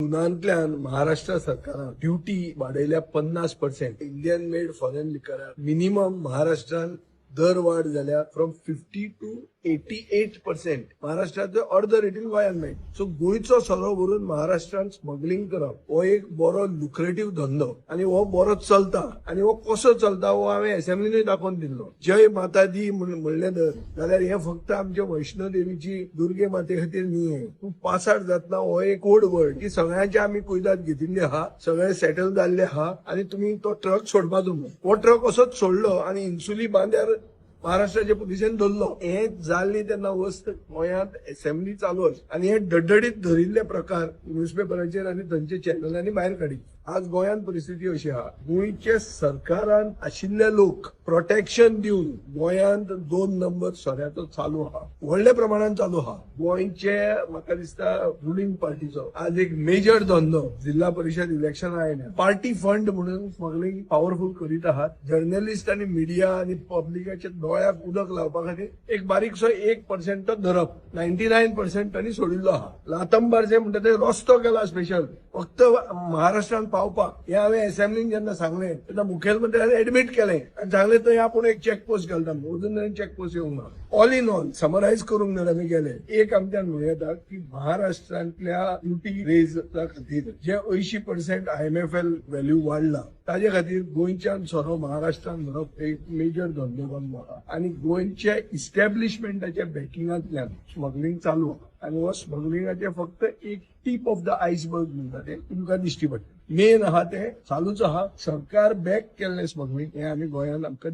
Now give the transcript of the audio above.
जूनांतल्यान महाराष्ट्र सरकारान ड्युटी वाडयल्या 50%. Indian made foreign लिकराक मिनिमम महाराष्ट्रान दर वाड जाल्या फ्रॉम 50 to 88%. महाराष्ट्राचो अर्ध रेटीन गोंयान मेळटा. सो गोंयचो सोरो व्हरून महाराष्ट्रान स्मगलिंग करप हो एक बरो लुक्रेटिव्ह धंदो आणि हो बरो चलता. आणि हो कसो चलता हो हांवें असेंब्लीनूय दाखोवन दिल्लो. जय माता दी म्हणलें जाल्यार हे फक्त आमच्या वैष्णो देवीची दुर्गे माते खातीर न्ही. तूं पासाड जातना हो एक कोड वर्ड की सगळ्यांचे आमी कुयदाद घेतिल्ले आहा, सगळे सेटल जाल्ले आहा आणि तुम्ही तो ट्रक सोडपाचो न्हू. हो ट्रक असोच सोडलो आणि इन्सुली बांद्यार महाराष्ट्राच्या पुलिसेन धरलो. हे जाल्ली तेन्ना वस्त गोंयांत असेंब्ली चालू आसा आणि हे डडडीत धरिल्ले प्रकार न्यूजपेपराचेर आणि तांच्या चॅनलांनी भायर काडी. आज गोंयांत परिस्थिती अशी आहा, गोंयचे सरकारान आशिल्ले लोक प्रोटेक्शन दिवन गोंयांत 2 नंबर सोऱ्याचो चालू आहा, व्हडल्या प्रमाणात चालू आहा. गोंयचे म्हाका दिसता रुलिंग पार्टीचो आज एक मेजर धंदो जिल्हा परिषद इलेक्शन आयल्या पार्टी फंड म्हणून स्मगलिंग पॉवरफुल करीत आहात. जर्नलिस्ट आणि मिडिया आणि पब्लिकाच्या दोळ्याक उदक लावपा खातीर एक बारीकसो 1% तो धरप 99% सोडिल्लो आहा. लातंबारचे म्हणटा ते रस्तो केला स्पेशल फक्त महाराष्ट्रात पावपाक. हे हांवें असेंब्लीन जेन्ना सांगलें तेन्ना मुखेलमंत्र्यान एडमिट केलें आणि सांगलें थंय आपूण एक चेकपोस्ट घालता. अजून चेकपोस्ट येवंक ना. ऑल इन ऑल समरायज करूंक ना आमी गेले एक आमच्यान म्हणूं येता की महाराष्ट्रांतल्या ड्युटी रेजच्या खातीर जे 80% IMFL व्हॅल्यू वाडला ताजे खातीर गोंयच्यान सोरो महाराष्ट्रान व्हरप एक मेजर धंदो जाल्लो आहा. आणि गोंयच्या इस्टॅब्लिशमेंटाच्या बॅकिंगांतल्यान स्मगलिंग चालू आहा. आणि हो स्मगलिंगाचे फक्त एक टीप ऑफ द आयसबर्ग म्हणटा ते तुमकां दिश्टी पडटा. मेन आहा ते चालूच आहा. सरकार बॅक केल्लें स्मगलिंग हे आमी गोंयांत आमकां